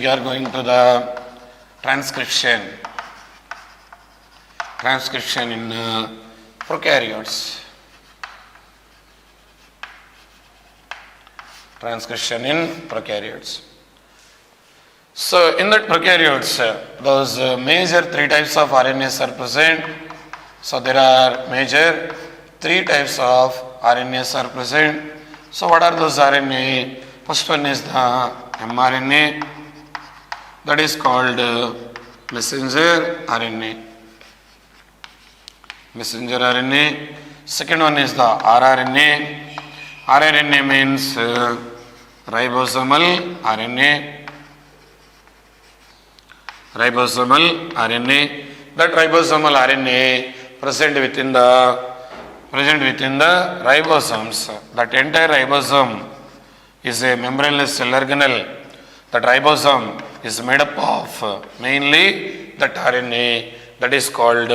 we are going to the transcription in prokaryotes. Transcription in prokaryotes. So in that prokaryotes, those major three types of RNAs are present. So there are major three types of RNAs are present. So what are those RNA? First one is the mRNA, that is called messenger RNA. Messenger RNA. Second one is the rRNA. rRNA means ribosomal RNA. Ribosomal RNA. That ribosomal RNA present within the ribosomes. That entire ribosome is a membraneless cell organelle. That ribosome is made up of mainly that RNA, that is called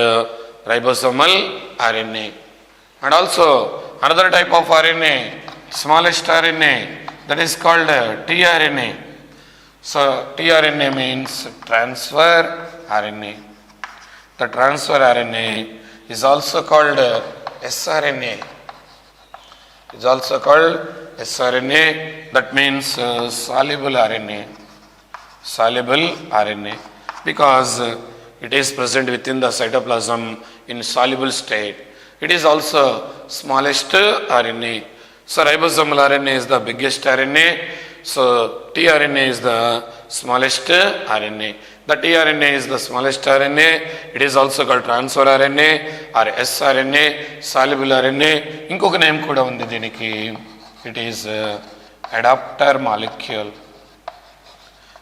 ribosomal RNA. And also another type of RNA, smallest RNA, that is called tRNA. So tRNA means transfer RNA. The transfer RNA is also called sRNA. Is also called sRNA, that means soluble RNA. Soluble RNA, because it is present within the cytoplasm in soluble state. It is also smallest RNA. So ribosomal RNA is the biggest RNA. So tRNA is the smallest RNA. The tRNA is the smallest RNA. It is also called transfer RNA or sRNA, soluble RNA. Inkoka name kuda undi diniki. It is adapter molecule.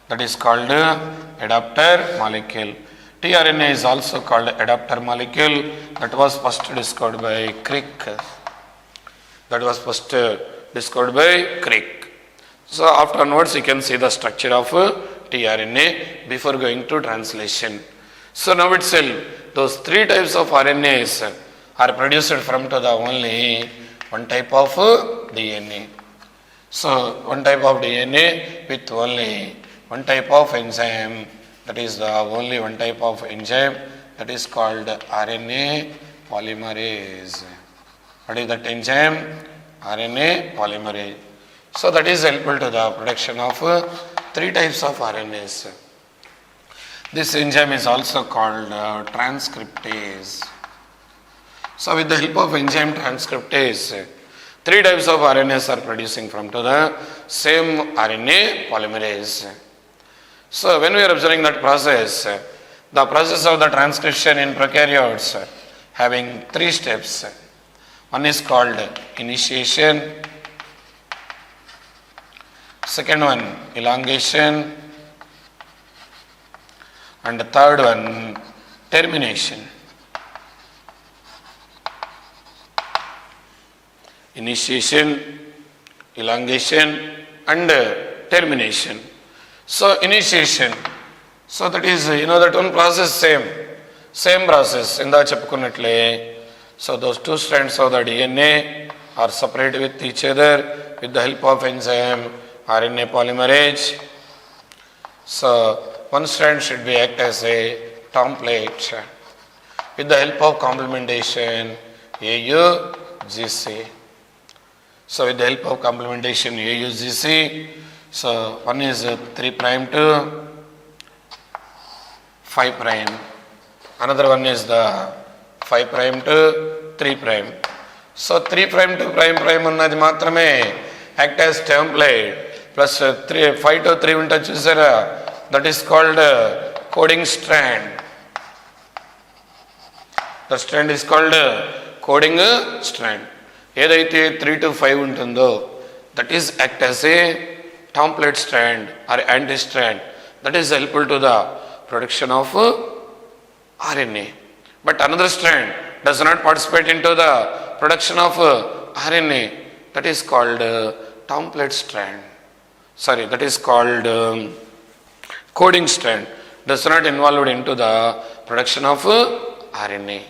That is called adapter molecule. tRNA is also called adapter molecule. That was first discovered by Crick. So afterwards you can see the structure of tRNA before going to translation. So now itself those three types of RNAs are produced from to the only one type of DNA. So one type of DNA with only one type of enzyme, that is the only one type of enzyme, that is called RNA polymerase. What is that enzyme? RNA polymerase. So that is helpful to the production of three types of RNAs. This enzyme is also called transcriptase. So with the help of enzyme transcriptase, three types of RNAs are producing from to the same RNA polymerase. So when we are observing that process, the process of the transcription in prokaryotes having three steps. One is called initiation, second one elongation, and the third one termination. Initiation, elongation, and termination. So initiation, so that is that one process same process in the cheppukunnatle. So those two strands of the DNA are separated with each other with the help of enzyme RNA polymerase. So one strand should be act as a template with the help of complementation AUGC. So with the help of complementation AUGC, so one is 3' to 5'. Another one is the 5' to 3'. So 3' to 5' unnadi matrame act as template, plus 5 to 3 unta chusara, that is called coding strand. The strand is called coding strand. Edaithe 3 to 5 untundo, that is act as a template strand or anti-strand, that is helpful to the production of RNA. But another strand does not participate into the production of RNA, that is called template strand. That is called coding strand, does not involved into the production of RNA.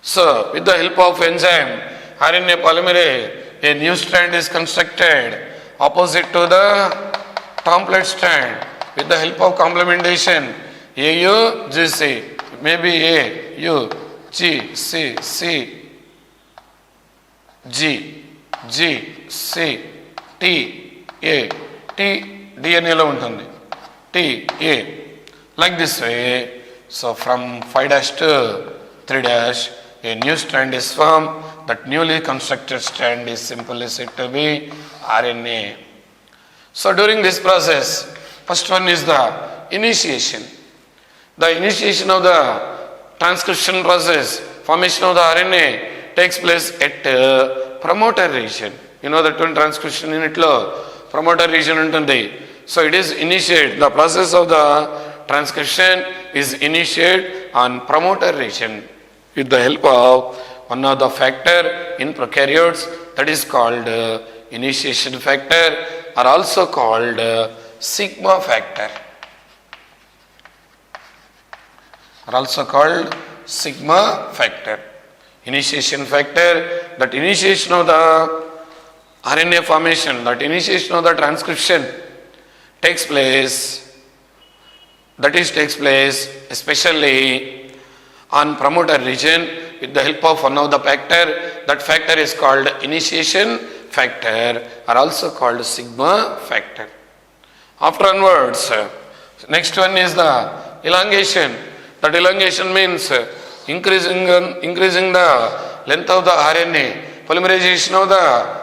So with the help of enzyme RNA polymerase, a new strand is constructed opposite to the template strand, with the help of complementation. AU, GC, maybe A, U, G, C, C, G, G, C, T, A, T, DNA lo untundi. T, A, like this way. So from 5 dash to 3 dash, a new strand is formed. That newly constructed strand is simply said to be RNA. So during this process, first one is the initiation. The initiation of the transcription process, formation of the RNA takes place at promoter region. You know that one transcription unit lo promoter region untundi. So it is initiated. The process of the transcription is initiated on promoter region with the help of one of the factor in prokaryotes, that is called initiation factor, are also called sigma factor. Are also called sigma factor. Initiation factor, that initiation of the RNA formation, that initiation of the transcription takes place, especially on promoter region with the help of one of the factor. That factor is called initiation factor, are also called sigma factor. After onwards, next one is the elongation. That elongation means increasing the length of the RNA, polymerization of the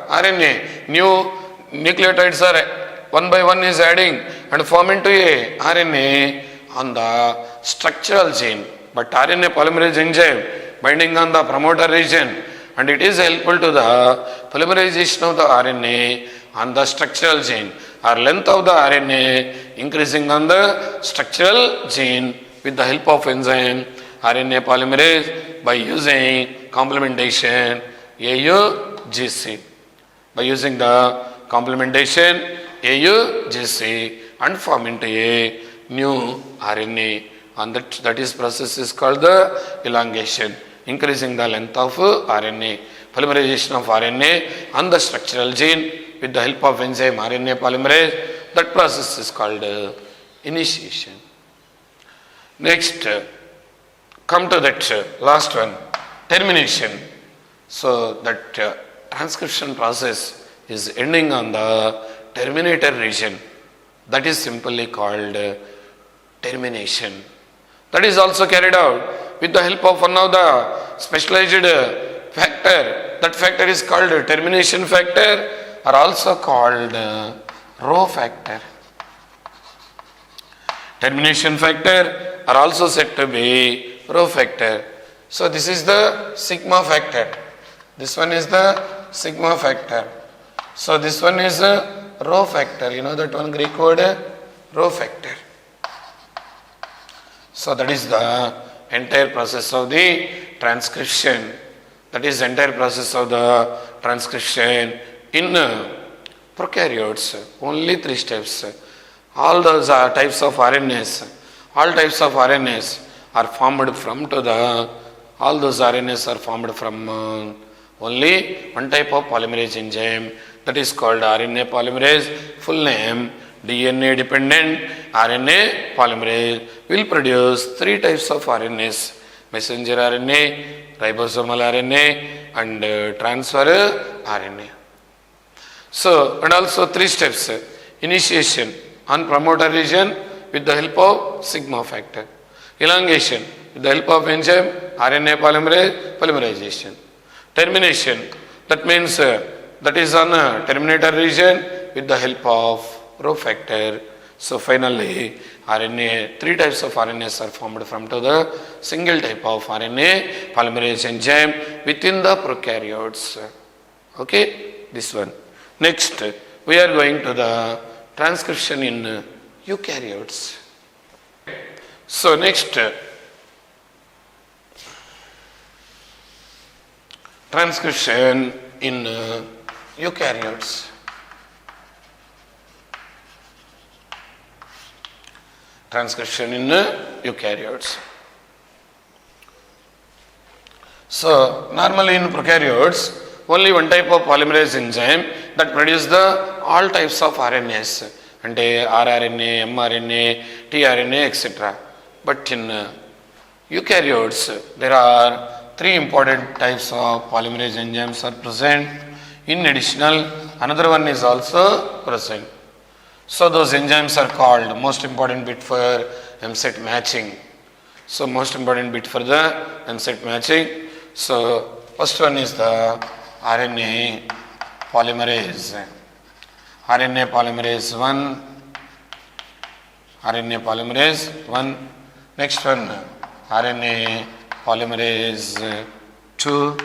RNA. New nucleotides are one by one is adding and form into a RNA on the structural chain. But RNA polymerase enzyme binding on the promoter region, and it is helpful to the polymerization of the RNA on the structural chain, or length of the RNA increasing on the structural chain with the help of enzyme RNA polymerase by using complementation AUGC. By using the complementation AUGC and form into a new RNA, and that is process is called the elongation, increasing the length of RNA, polymerization of RNA on the structural gene with the help of enzyme RNA polymerase. That process is called initiation. Next, come to that last one, termination. So that transcription process is ending on the terminator region. That is simply called termination. That is also carried out with the help of one of the specialized factor. That factor is called termination factor, or also called Rho factor. Termination factor are also said to be Rho factor. So this is the sigma factor. This one is the sigma factor. So this one is a Rho factor. You know that one Greek word, Rho factor. So that is the entire process of the transcription. That is entire process of the transcription in prokaryotes. Only 3 steps. All those types of RNAs, all types of RNAs are formed from all those RNAs are formed from only one type of polymerase enzyme, that is called RNA polymerase. Full name, DNA dependent RNA polymerase will produce 3 types of RNAs: messenger RNA, ribosomal RNA, and transfer RNA. So, and also 3 steps: initiation on promoter region with the help of sigma factor, elongation with the help of enzyme RNA polymerization, termination, that means that is on a terminator region with the help of Rho factor. So finally RNA, 3 types of RNAs are formed from the single type of RNA polymerase enzyme within the prokaryotes. Okay, this one. Next, we are going to the transcription in eukaryotes. So next, transcription in eukaryotes. Transcription in eukaryotes. So normally in prokaryotes, only one type of polymerase enzyme that produce the all types of RNAs. అంటే rRNA, mRNA, tRNA, etc. But in eukaryotes, there are three important types of polymerase enzymes are present. In additional, another one is also present. So those enzymes are called, most important bit for M-set matching. So most important bit for the M-set matching. So first one is the RNA polymerase. RNA polymerase 1. RNA polymerase 1. Next one, RNA polymerase 2.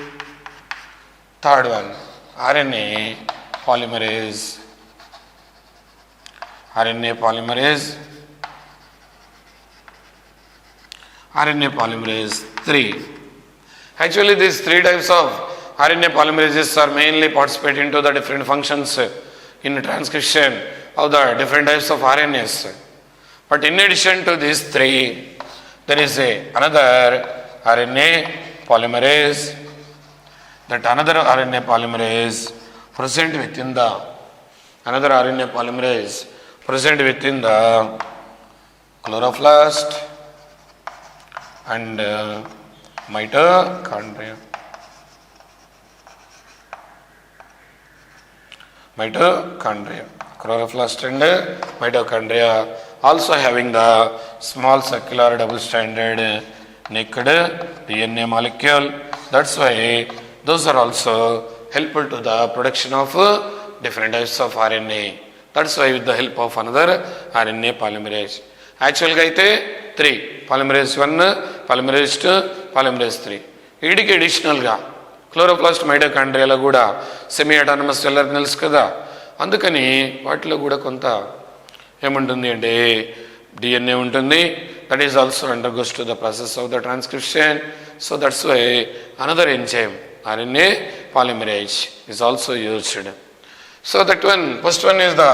Third one, RNA polymerase 3. Actually, these three types of RNA polymerases are mainly participate into the different functions in transcription of the different types of RNAs. But in addition to these three, there is another RNA polymerase. That another RNA polymerase present within the chloroplast and mitochondria. Chloroplast and mitochondria, also having the small circular double-stranded naked DNA molecule. That's why those are also helpful to the production of different types of RNA. That's why with the help of another RNA polymerase. Actually అయితే 3, polymerase 1, polymerase 2, polymerase 3. వీటికి అడిషనల్గా chloroplast మైటోకాండ్రియాలో కూడా semi autonomous cell organelles కదా, అందుకని వాటిలో కూడా కొంత ఏముంటుంది అంటే DNA ఉంటుంది. That is also undergoes to the process of the transcription. So that's why another enzyme RNA polymerase is also used. So that one, first one is the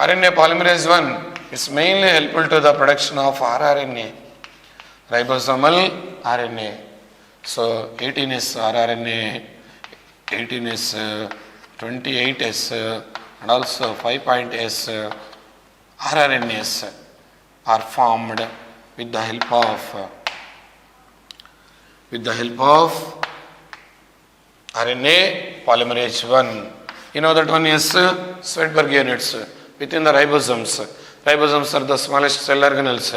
RNA polymerase 1. It's mainly helpful to the production of rRNA, ribosomal RNA. So 18 is rRNA, 18 is 28 is and also 5.S rRNAs are formed with the help of RNA polymerase 1. You know that one is Svedberg units within the ribosomes. Ribosomes are the smallest cell organelles.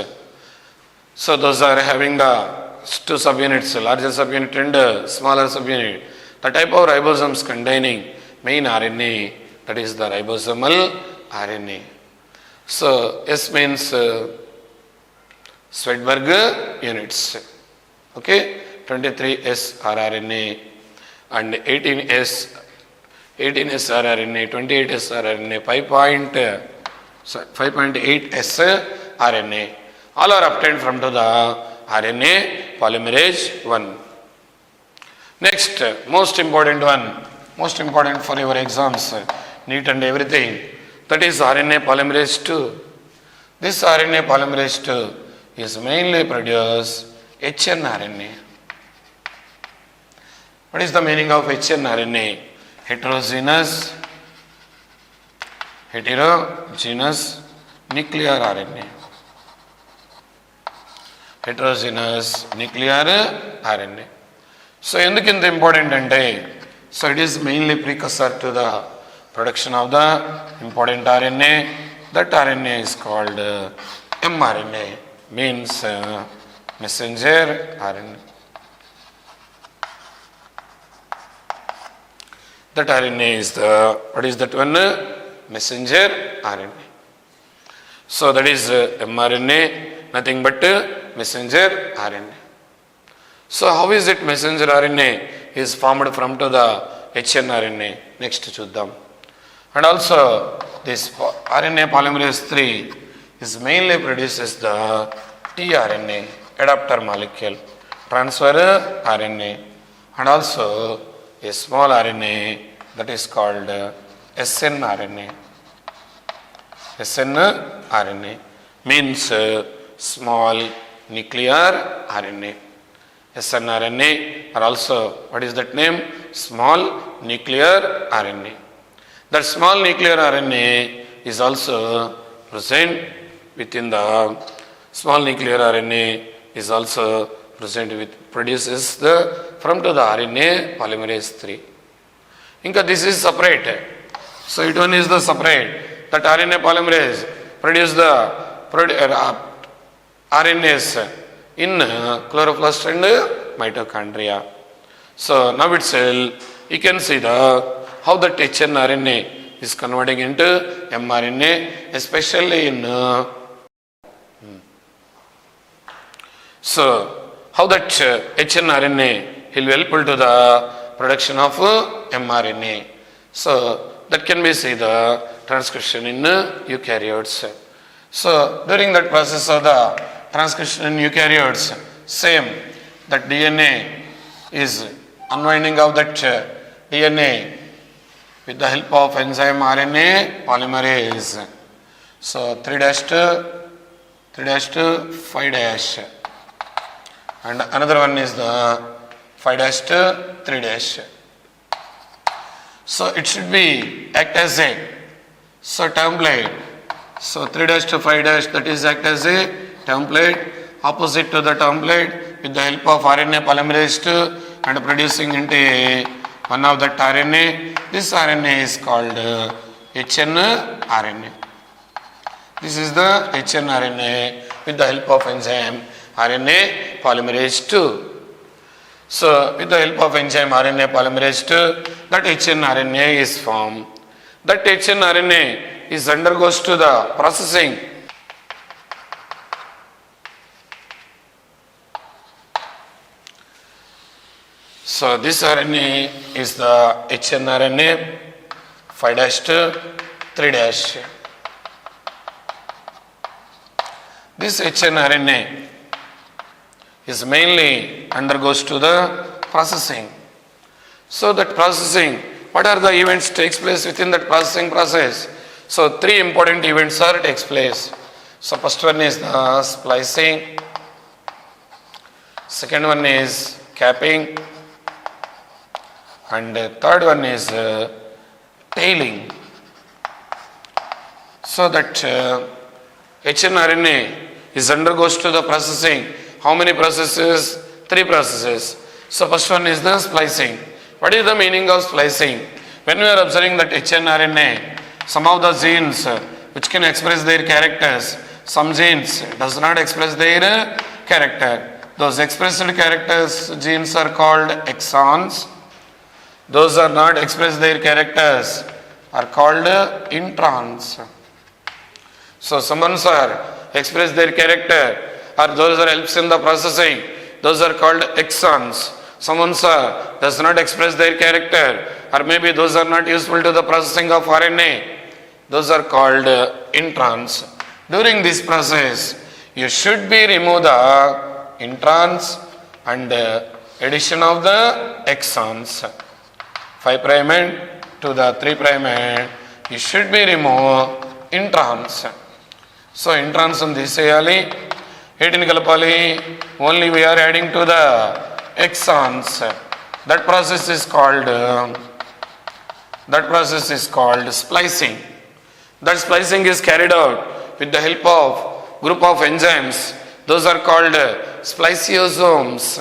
So those are having the two subunits, larger subunit and smaller subunit. The type of ribosomes containing main RNA, that is the ribosomal RNA. So S means Svedberg units. Okay, 23S rRNA and 18S rRNA, 28S rRNA, 5.8S RNA. All are obtained from the RNA polymerase 1. Next, most important for your exams, NEET and everything, that is RNA polymerase 2. This RNA polymerase 2 is mainly produce hnRNA. What is the meaning of hnRNA? Heterogeneous nuclear RNA. Heterogeneous nuclear RNA. So ఎందుకు ఇంత important అంటే, so it is mainly precursor to the production of the important RNA. That RNA is called mRNA, means messenger RNA. That RNA is what is that one? Messenger RNA. So that is mRNA, nothing but messenger RNA. So how is it messenger RNA is formed from to the hnRNA? Next చూద్దాం. And also this RNA polymerase 3 is mainly produces the tRNA, adapter molecule, transfer RNA, and also a small RNA that is called snRNA. snRNA means small nuclear RNA. snRNA are also, what is that name? Small nuclear RNA. That small nuclear RNA is also present within the small nuclear RNA is also present with produces the from to the RNA polymerase 3. Inka this is separate. So it one is the separate. That RNA polymerase produce the RNAs in chloroplast and mitochondria. So now itself you can see how the hnRNA is converting into mRNA, especially in so how that hnRNA will help to the production of mRNA. So that can be see the transcription in eukaryotes. So during that process of the transcription in eukaryotes, same that DNA is unwinding of that DNA with the help of enzyme RNA polymerase. So 3' to 5' and another one is the 5' to 3'. So it should be act as a template. So 3' to 5' that is act as a template, opposite to the template with the help of RNA polymerase 2 and producing into one of that RNA. This RNA is called hnRNA. This is the hnRNA with the help of enzyme RNA polymerase 2. So with the help of enzyme RNA polymerase 2, that hnRNA is formed. That hnRNA is undergoes to the processing. So this RNA is the hnRNA 5' to 3'. This hnRNA is mainly undergoes to the processing. So that processing, what are the events takes place within that processing process? So 3 important events are takes place. So first one is the splicing, second one is capping, and third one is tailing. So that hnRNA is undergoes to the processing. How many processes? 3 processes. So first one is the splicing. What is the meaning of splicing? When we are observing that hnRNA, some of the genes which can express their characters, some genes does not express their character. Those expressed characters genes are called exons. Those are not express their characters are called introns. So some ones are express their character or those are helps in the processing, those are called exons. Some ones are does not express their character or maybe those are not useful to the processing of RNA, those are called introns. During this process you should be remove the introns and addition of the exons. 5' end to the 3' end, you should be remove introns. So introns on this sayali, 18 kalapali, only we are adding to the exons. That process is called splicing. That splicing is carried out with the help of group of enzymes. Those are called spliceosomes.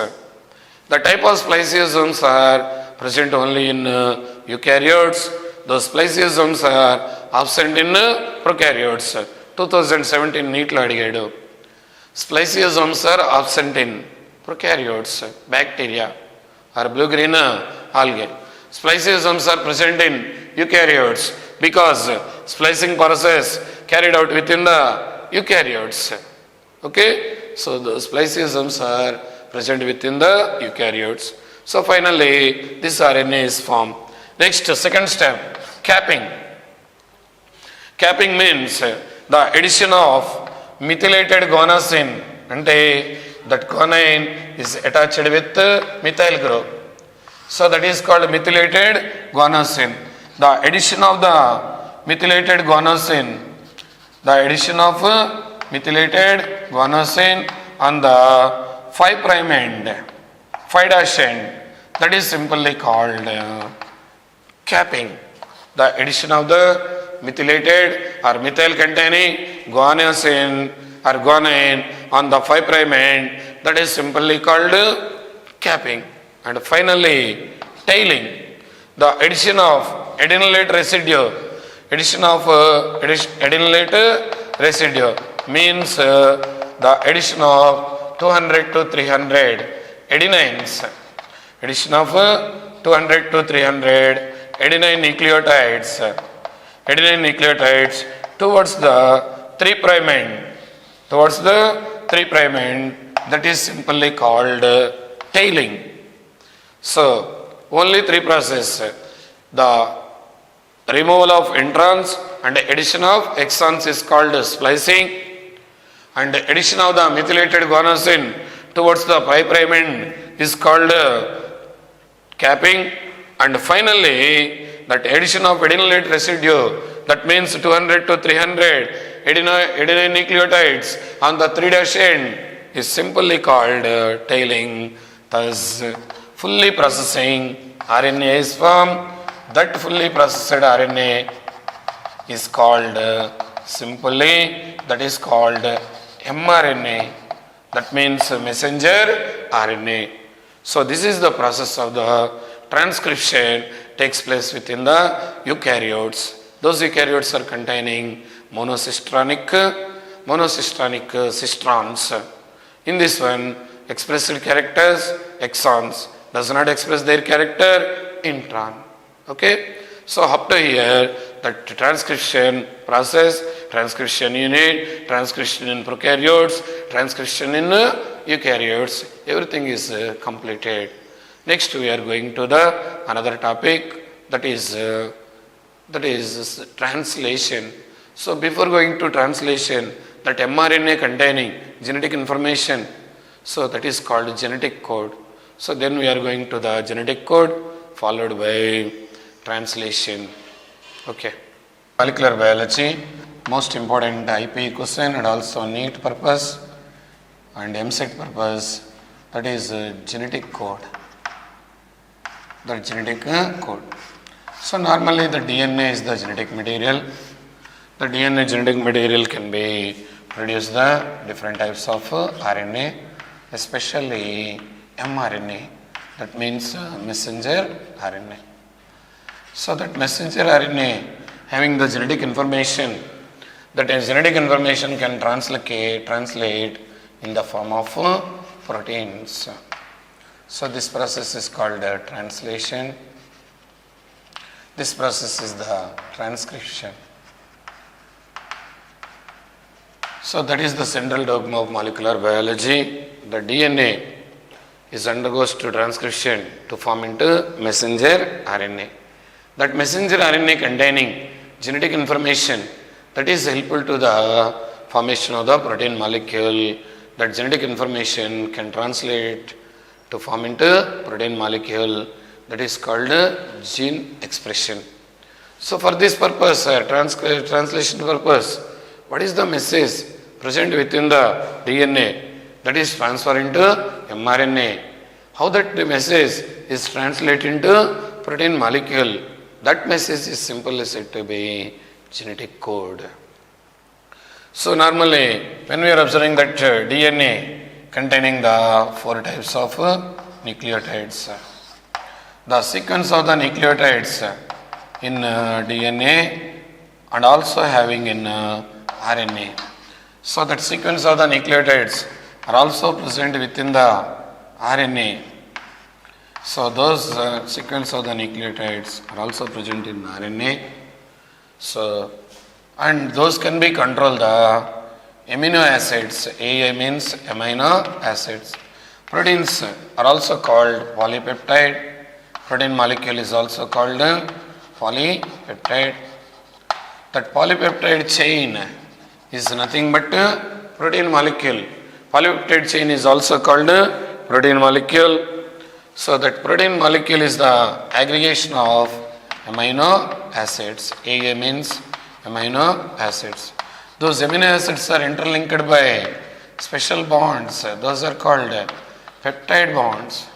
The type of spliceosomes are present only in eukaryotes. Those spliceosomes are absent in prokaryotes. 2017 నీట్లో అడిగాడు. Spliceosomes are absent in prokaryotes, bacteria or blue-green algae. Spliceosomes are present in eukaryotes because splicing process carried out within the eukaryotes. Okay, so the spliceosomes are present within the eukaryotes. So finally this RNA is formed. Next, second step, capping. Capping means the addition of methylated guanosine, ante that guanine is attached with methyl group. So that is called methylated guanosine. The addition of the methylated guanosine on the 5' end, 5' end, that is simply called capping. The addition of the methylated or methyl containing guanosine or guanine on the 5' end, that is simply called capping. And finally, tailing. The addition of adenylate residue, adenylate residue means the addition of 200 to 300 adenines, addition of 200 to 300 adenine nucleotides towards the 3' end, that is simply called tailing. So, only three processes, the removal of introns and addition of exons is called splicing, and addition of the methylated guanosine towards the 5' end is called capping, and finally that addition of adenylate residue, that means 200 to 300 adenine nucleotides on the 3' end is simply called tailing. Thus, fully processing RNA is formed. That fully processed RNA is called that is called mRNA. That means messenger RNA. So this is the process of the transcription takes place within the eukaryotes. Those eukaryotes are containing monocistronic cistrons. In this one, expressed characters exons, does not express their character intron. Okay, so up to here, that transcription process, transcription unit, transcription in prokaryotes, transcription in eukaryotes, everything is completed. Next we are going to the another topic, that is translation. So before going to translation, that mRNA containing genetic information, so that is called genetic code. So then we are going to the genetic code followed by translation. Okay. Molecular biology, most important IP question and also NEET purpose and MSET purpose, that is genetic code. The genetic code. So normally the DNA is the genetic material. The DNA genetic material can be produce the different types of RNA, especially mRNA, that means messenger RNA. So that messenger RNA having the genetic information, that genetic information can translate in the form of proteins. So this process is called translation. This process is the transcription. So that is the central dogma of molecular biology. The DNA is undergoes to transcription to form into messenger RNA. That messenger RNA containing genetic information, that is helpful to the formation of the protein molecule. That genetic information can translate to form into protein molecule, that is called gene expression. So for this purpose, translation purpose, what is the message present within the DNA, that is transferred into mRNA? How that the message is translated into protein molecule, that message is simply said to be genetic code. So normally when we are observing that DNA containing the 4 types of nucleotides, the sequence of the nucleotides in DNA and also having in RNA. So that sequence of the nucleotides are also present within the RNA. So those sequence of the nucleotides are also present in RNA. So and those can be controlled the amino acids. AA means amino acids. Proteins are also called polypeptide. Protein molecule is also called polypeptide. That polypeptide chain is nothing but protein molecule. Polypeptide chain is also called protein molecule. So that protein molecule is the aggregation of amino acids. AA means amino acids. Those amino acids are interlinked by special bonds. Those are called peptide bonds.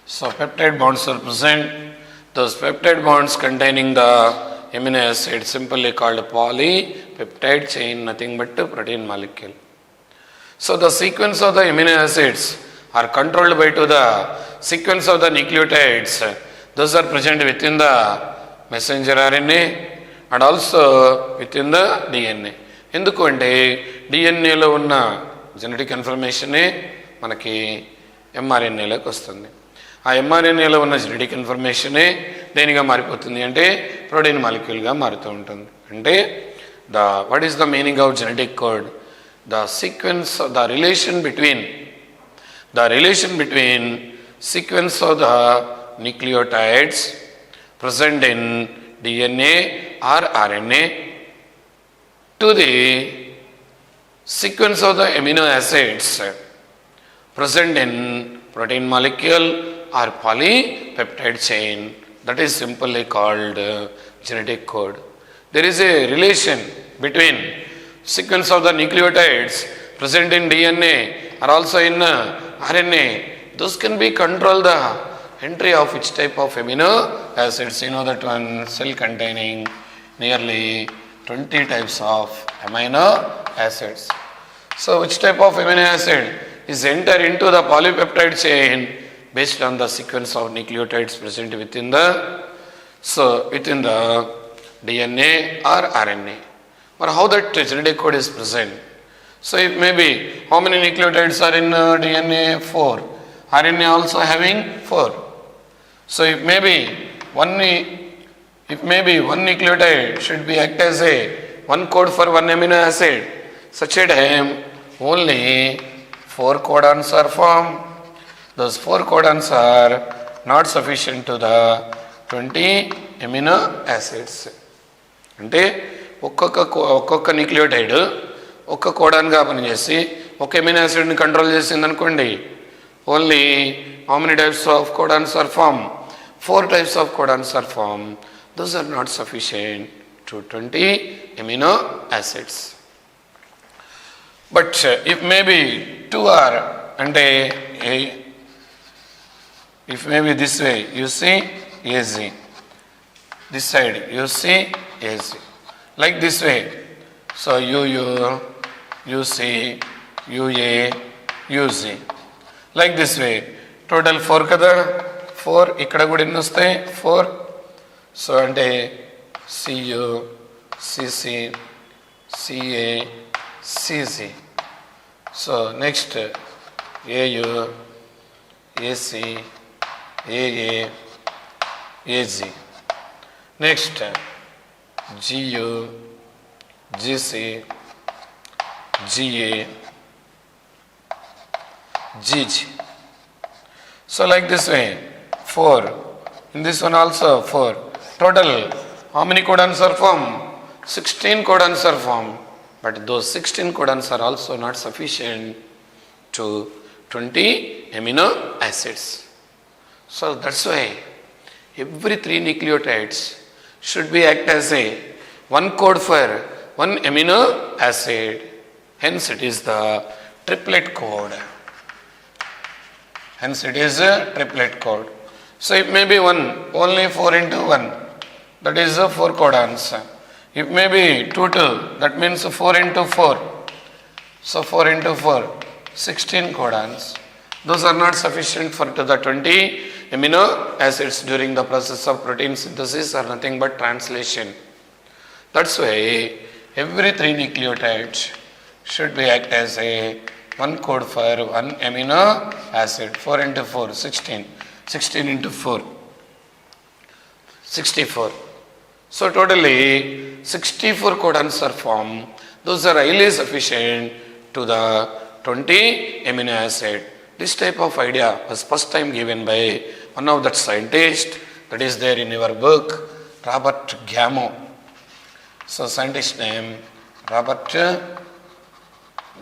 So peptide bonds are present. Those peptide bonds containing the amino acid simply called polypeptide chain, nothing but protein molecule. So the sequence of the amino acids are controlled by to the sequence of the nucleotides. Those are present within the messenger RNA and also within the DNA. ఎందుకు అంటే డిఎన్ఏలో ఉన్న genetic ఇన్ఫర్మేషనే మనకి ఎంఆర్ఎన్ఏలోకి వస్తుంది. ఆ ఎంఆర్ఎన్ఏలో ఉన్న genetic ఇన్ఫర్మేషనే దేనిగా మారిపోతుంది అంటే protein మాలిక్యూల్గా మారుతూ ఉంటుంది. అంటే what is the meaning of genetic code? The sequence of the relation between sequence of the nucleotides present in DNA or RNA to the sequence of the amino acids present in protein molecule or polypeptide chain, that is simply called genetic code. There is a relation between sequence of the nucleotides present in DNA or also in RNA. Those can be control the entry of which type of amino acids. You know that one cell containing nearly 20 types of amino acids. So which type of amino acid is enter into the polypeptide chain based on the sequence of nucleotides present within the DNA or RNA. Or how that genetic code is present. So it may be how many nucleotides are in DNA? 4. RNA also having 4. So it may be one nucleotide should be act as a one code for one amino acid. Such a time only 4 codons are formed. Those 4 codons are not sufficient to the 20 amino acids. అంటే ఒక్కొక్క nucleotide ఒక్క కోడాన్గా పనిచేసి ఒక amino యాసిడ్ని control చేసింది అనుకోండి. Only how many types of codons are form? 4 types of codons are formed. Those are not sufficient to 20 amino acids. But if maybe 2 are, అంటే if maybe this way you see AZ, this side you see AZ, like this way. So UU, UC, UA, UZ, like this way. Total 4 kada, 4 ikkada kuda enni vastayi 4. So ante CU, CC, CA, CZ. So next AU, AC, AA, AZ. Next GU, GC, GA, GG. So like this way, 4. In this one also 4. Total, how many codons are formed? 16 codons are formed. But those 16 codons are also not sufficient to 20 amino acids. So that's why every 3 nucleotides should be act as a one code for one amino acid. Hence it is the triplet code. Hence it is a triplet code. So it may be only 4 into 1. That is 4 codons. It may be 2, that means 4 into 4. So 4 into 4, 16 codons. Those are not sufficient for to the 20 amino acids during the process of protein synthesis or nothing but translation. That's why every 3 nucleotides should be act as a one code for one amino acid. 4 into 4, 16. 16 into 4, 64. So totally 64 codons are formed. Those are highly sufficient to the 20 amino acid. This type of idea was first time given by one of that scientist that is there in your book, Robert Gamow. So scientist name Robert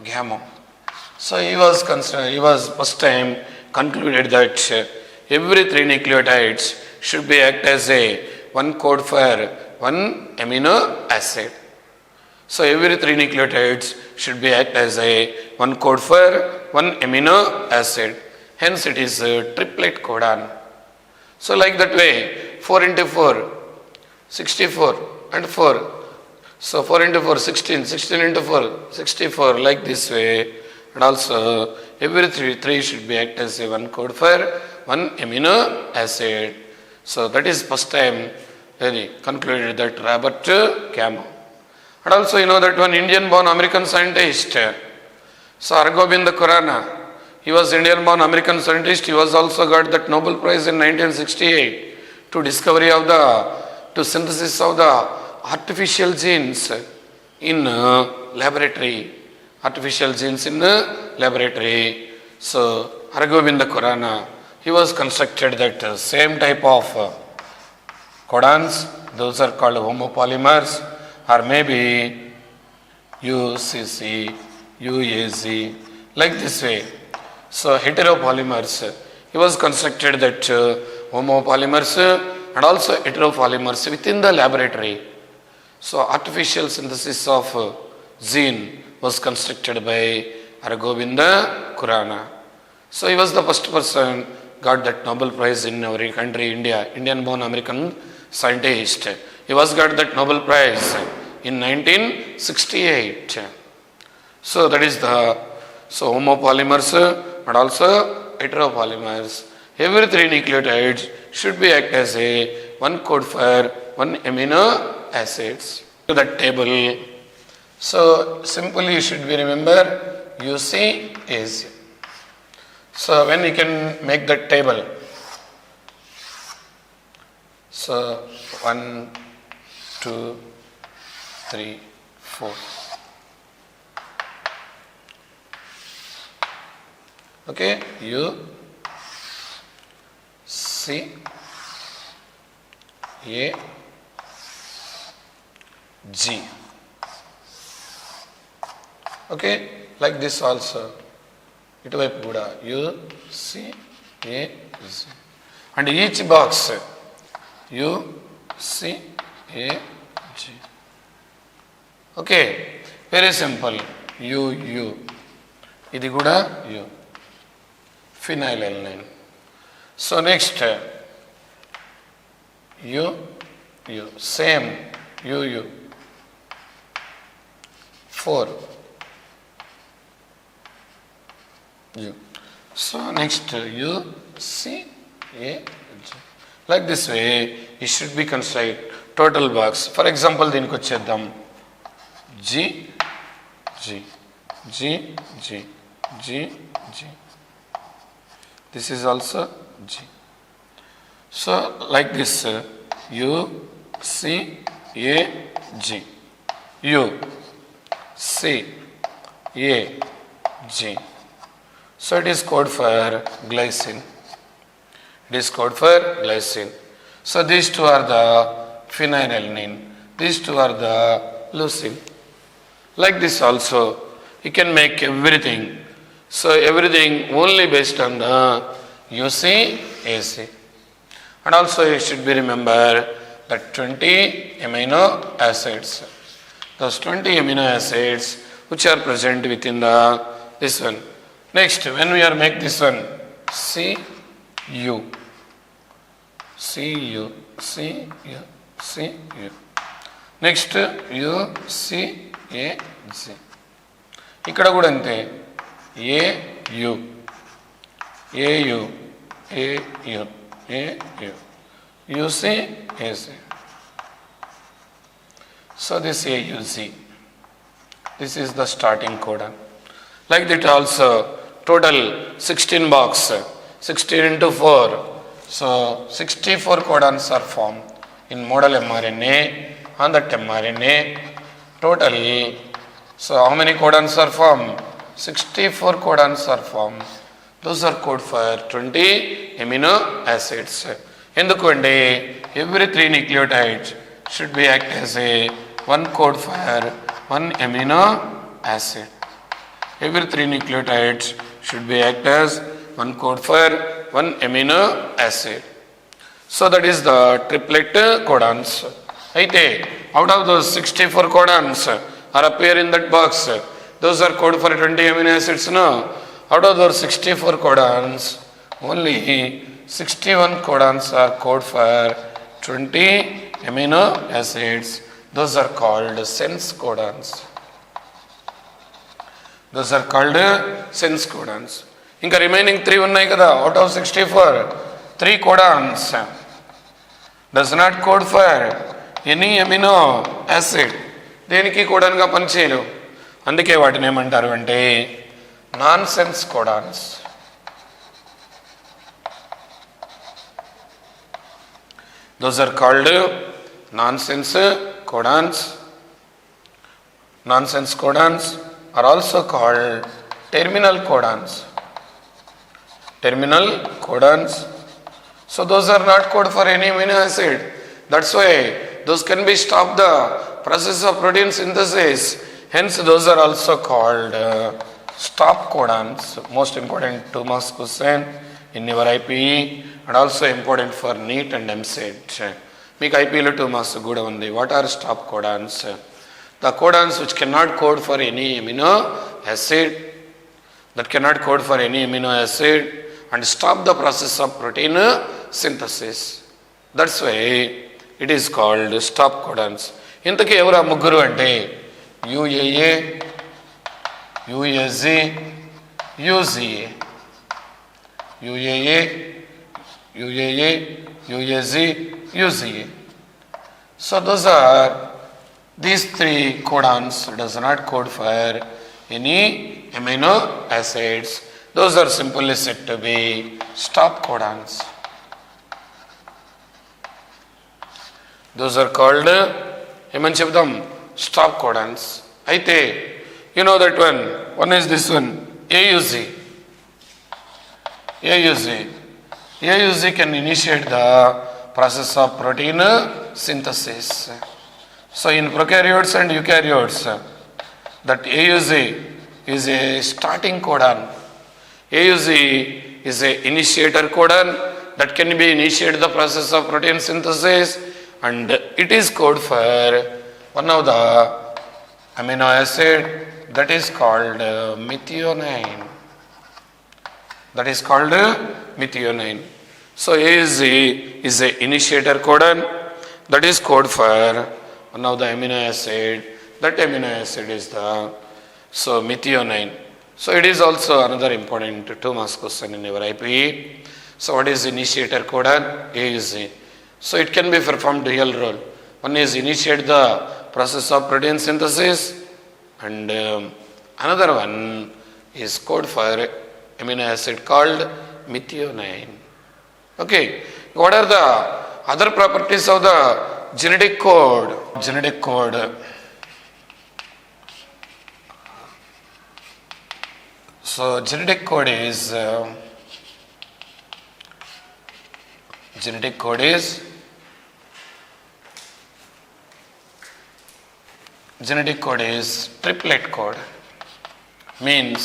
Gamow. So he was first time concluded that every 3 nucleotides should be act as a one code for one amino acid. So every 3 nucleotides should be act as a one code for one amino acid. Hence it is a triplet codon. So like that way, 4 into 4, 64. and 4. So 4 into 4, 16, 16 into 4, 64, like this way. And also every three should be act as a one code for one amino acid. So that is first time very concluded that Robert Camo. And also you know that one Indian born American scientist, so Hargobind Khurana, he was Indian born American scientist. He was also got that Nobel Prize in 1968 to discovery of to synthesis of the artificial genes in laboratory. Artificial genes in laboratory. So Hargobind Khurana, he was constructed that same type of codons. Those are called homopolymers, or maybe UCC, UAZ, like this way. So heteropolymers, he was constructed that homopolymers and also heteropolymers within the laboratory. So artificial synthesis of gene was constructed by Hargobind Khurana. So he was the first person got that Nobel Prize in our country, India, Indian born American scientist. He was got that Nobel Prize in 1968. So that is the homopolymers and also heteropolymers. Every three nucleotides should be act as a one code for one amino acids. To that table. So simply you should be remember UCAC. So when you can make that table. So 1, 2, 3, 4. Okay, U C A G. Okay, like this also. Ituvaipu kuda U C A G. And each box U C A G. Okay, very simple. U. Idi kuda U. Phenylalanine. So next U, same U. 4 U. So next U, C, A, G. Like this way, it should be constructed total box. For example, దీనికి వచ్చేద్దాం G. This is also G. So like this, U, C, A, G. U, C, A, G. So it is code for glycine. So these two are the phenylalanine. These two are the leucine. Like this also, you can make everything. So everything only based on the UCAC. And also you should be remember that 20 amino acids. Those 20 amino acids which are present within this one. Next, when we are make this one, CU. Next, UCAG. ఇక్కడ కూడా అంతే AU. UCAC. So this AUC. This is the starting codon. Like that also, total 16 box, 16 into 4. So 64 codons are formed in model mRNA, on that mRNA. Total, so how many codons are formed? 64 codons are formed. Those are code for 20 amino acids. ఎందుకంటే every 3 nucleotides should be act as a one code for one amino acid. Every 3 nucleotides should be act as one code for one amino acid. So that is the triplet codons. Aite out of those 64 codons are appear in that box. Those are code for 20 amino acids. No, out of those 64 codons, only 61 codons are code for 20 amino acids. those are called sense codons. Those are called sense codons. ఇంకా remaining 3 ఉన్నాయి కదా, out of 64 3 codons does not code for any amino acid. దేనికి కోడాన్గా పనిచేయరు, అందుకే వాటిని ఏమంటారు అంటే non sense codons. Those are called nonsense codons. Nonsense codons are also called terminal codons. Terminal codons. So those are not code for any amino acid. That's why those can be stop the process of protein synthesis. Hence those are also called stop codons. Most important 2 marks question in your IPE and also important for NEET and MCET. మీకు ఐపీలో 2 marks కూడా ఉంది. What are stop codons? The codons which cannot code for any amino acid, that cannot code for any amino acid and stop the process of protein synthesis. That's why it is called stop codons. ఇంతకీ ఎవరు ఆ ముగ్గురు అంటే UAA, UAZ, UZA. UAA, UAA, UAZ, UZA. So those are, these 3 codons does not code for any amino acids. Those are simply said to be stop codons. Those are called ఏమని చెప్దాం stop codons. అయితే you know that one is this one AUG. AUG can initiate the process of protein synthesis. So in prokaryotes and eukaryotes, that AUG is a starting codon. AUG is a initiator codon that can be initiate the process of protein synthesis, and it is code for one of the amino acid that is called methionine. That is called methionine. So AUG is a initiator codon that is code for one of the amino acid. That amino acid is the methionine. So it is also another important 2 marks question in your IPE. So what is initiator codon? AUG. So it can be performed dual role. One is initiate the process of protein synthesis, and another one is code for amino acid called methionine. Okay, what are the other properties of the genetic code? Genetic code. So genetic code is triplet code. Means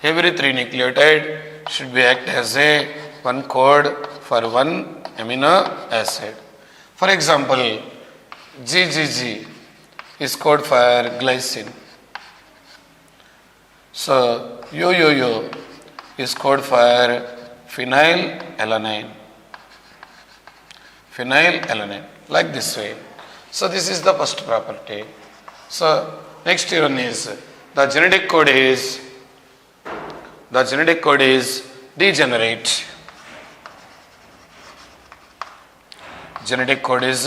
every 3 nucleotide should be act as a one code for one amino acid. For example, GGG is code for glycine. So UUU is code for phenylalanine. Like this way. So this is the first property. So next one is the genetic code is degenerate. Genetic code is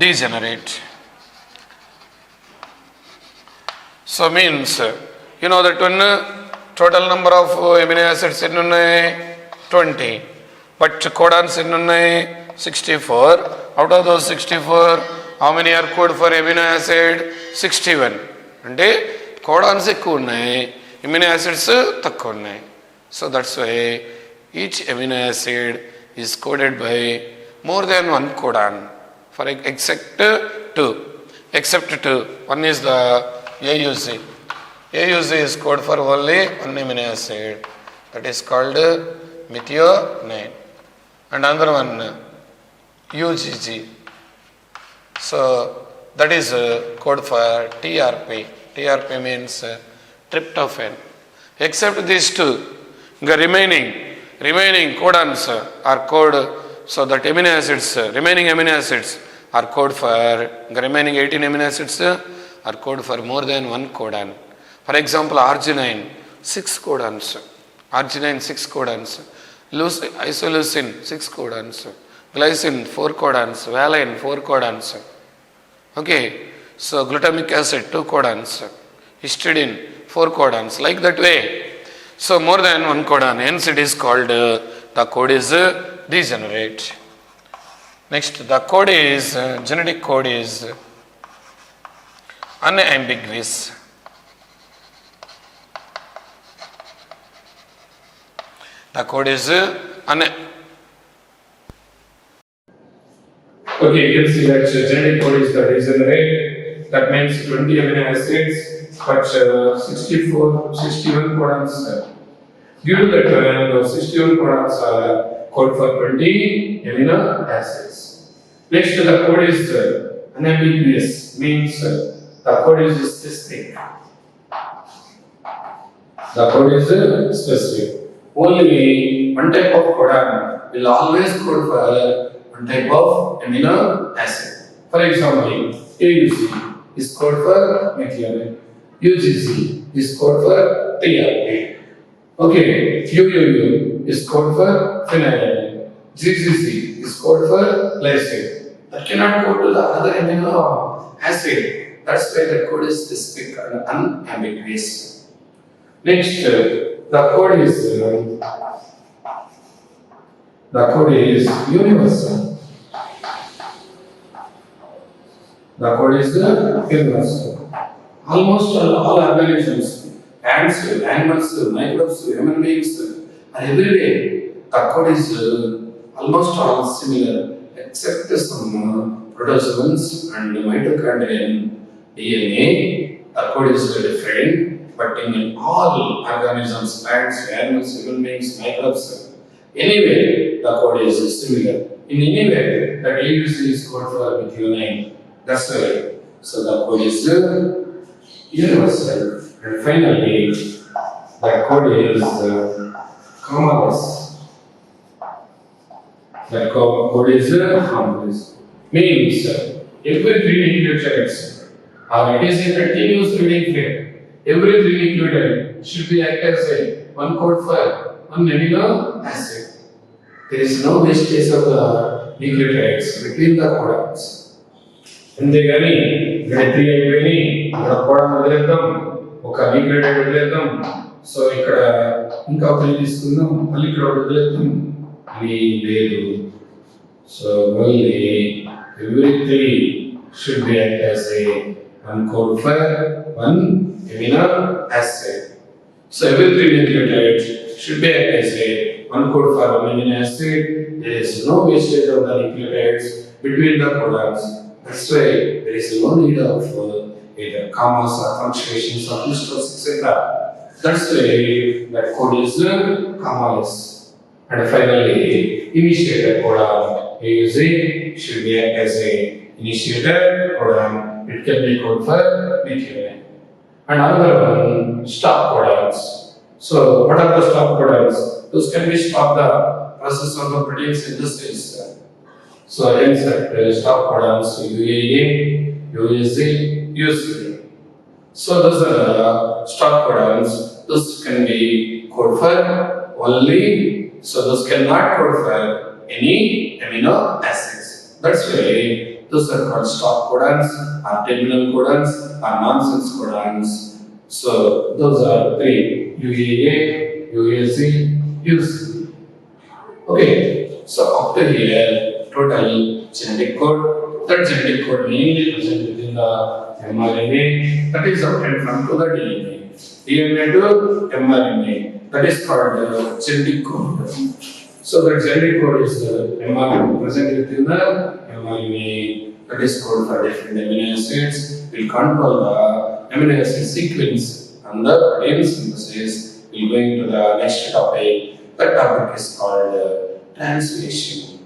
degenerate. So means you know that one total number of amino acids in 20, but codons in 64. Out of those 64, how many are code for amino acid? 61. అంటే codons ఎక్కువ ఉన్నాయి, amino acids తక్కువ ఉన్నాయి. So that's why each amino acid is coded by more than one codon, for except two. One is the AUG. AUG is code for only one amino acid, that is called methionine, and another one UGG. So that is code for TRP. TRP means tryptophan. Except these two, the remaining codons are code, so that remaining amino acids are code for the remaining 18 amino acids are code for more than one codon. For example, arginine 6 codons, arginine 6 codons, isoleucine 6 codons, glycine 4 codons, valine 4 codons. Okay, so glutamic acid 2 codons, histidine 4 codons, like that way. So more than one codon, hence it is called the code is degenerate. Next, the code is genetic code is unambiguous. The code is Okay, you can see that genetic code is the degenerate. That means 20 amino acids, but 61 codons. Due to that, those 61 codons are code for 20 amino acids. Next, the code is unambiguous, means the code is specific. The code is specific. Only one type of codon will always code for one type of amino acid. For example, AUC is code for methionine, UGC is code for TRP. Okay, UUU is code for phenylalanine, GCC is code for glycine. That cannot go to the other amino acid. That's why the code is specific and unambiguous. Next, the code is universal. The code is universal. Almost all organisms, ants, animals, microbes, human beings are everywhere. The code is almost all similar, except some protozoans and mitochondrial DNA. The code is different. But in all organisms, plants, animals, human beings, microbes, anyway, the code is similar. In any way, the AUC is code for methionine. That's why. So the code is universal. And finally, the code is commaless. The code is commaless. Means every 3 nucleotides, it is a continuous reading frame. Every 3 nucleotide should be act as a one code for one amino acid. There is no wastage of the nucleotides between the codons. అంతేగాని ఇక్కడ 3 అయిపోయి ఇక్కడ కోడన్ వదిలేద్దాం, ఒక nucleotide వదిలేద్దాం, so ఇక్కడ ఇంకా ఒకటి తీసుకుందాం, మళ్ళీ ఇక్కడ వదిలేద్దాం అని లేదు. So only every 3 should be act as a one code for one amino acid. So every 3 nucleotides should be act as a one code for one amino acid. There is no wastage of the nucleotides between the codons. That's why there is no need of either commas or punctuations or full stops, etc. That's why that code is commaless. And finally, initiator codon AUC should be act as a initiator codon. It can be code for methionine. And another one, stop codons. So what are the stop codons? Those can be stop the process of the protein synthesis. So hence that stop codons UAA, UAC, UC. So those are stop codons. Those can be code for only. So those cannot code for any amino acids. That's why those are called stop codons, or terminal codons, or nonsense codons. So those are 3: UAA, UAC, UC. Okay. So up to here, total genetic code. That genetic code mainly present within the mRNA. That is obtained from to the DNA. DNA to mRNA. That is called genetic code. So that genetic code is mRNA present within the mRNA. That is code for different amino acids. Will control the amino acid sequence and the protein synthesis. We'll go into the next topic. That topic is called translation.